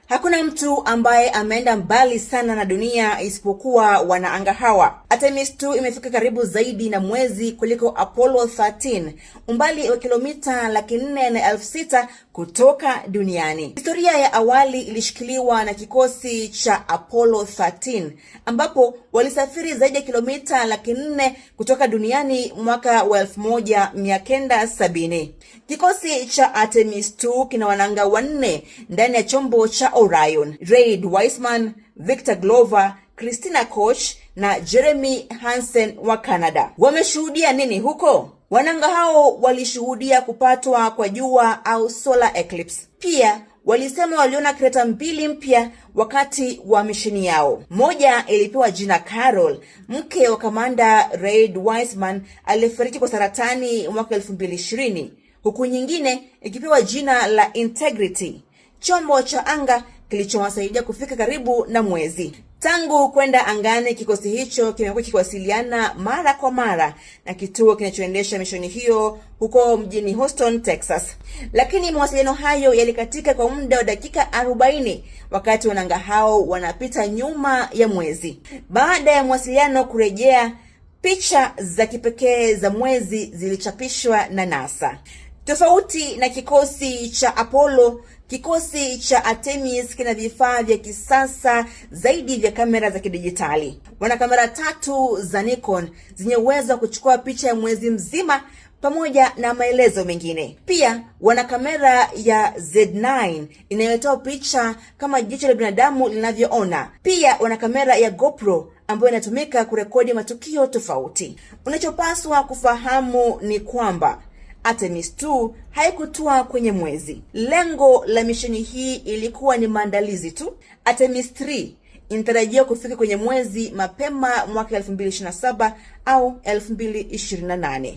Hakuna mtu ambaye ameenda mbali sana na dunia isipokuwa wanaanga hawa. Artemis 2 imefika karibu zaidi na mwezi kuliko Apollo 13, umbali wa kilomita 406,000 kutoka duniani. Historia ya awali ilishikiliwa na kikosi cha Apollo 13 ambapo walisafiri zaidi ya kilomita 400,000 kutoka duniani mwaka wa 1970. Kikosi cha Artemis 2 kina wananga wanne ndani ya chombo cha Orion: Reid Wiseman, Victor Glover, Christina Koch na Jeremy Hansen wa Canada. Wameshuhudia nini huko? Wananga hao walishuhudia kupatwa kwa jua au solar eclipse. Pia walisema waliona kreta 2 mpya wakati wa misheni yao. Moja ilipewa jina Carol, mke wa kamanda Reid Wiseman aliyefariki kwa saratani mwaka 2020, huku nyingine ikipewa jina la Integrity, chombo cha anga kilichowasaidia kufika karibu na mwezi. Tangu kwenda angani, kikosi hicho kimekuwa kikiwasiliana mara kwa mara na kituo kinachoendesha misheni hiyo huko mjini Houston, Texas. Lakini mawasiliano hayo yalikatika kwa muda wa dakika 40 wakati wananga hao wanapita nyuma ya mwezi. Baada ya mawasiliano kurejea, picha za kipekee za mwezi zilichapishwa na NASA. Tofauti na kikosi cha Apollo, kikosi cha Artemis kina vifaa vya kisasa zaidi vya kamera za kidijitali. Wana kamera 3 za Nikon zenye uwezo wa kuchukua picha ya mwezi mzima pamoja na maelezo mengine. Pia wana kamera ya Z9 inayotoa picha kama jicho la binadamu linavyoona. Pia wana kamera ya GoPro ambayo inatumika kurekodi matukio tofauti. Unachopaswa kufahamu ni kwamba Artemis 2 haikutua kwenye mwezi. Lengo la misheni hii ilikuwa ni maandalizi tu. Artemis 3 inatarajiwa kufika kwenye mwezi mapema mwaka 2027 au 2028.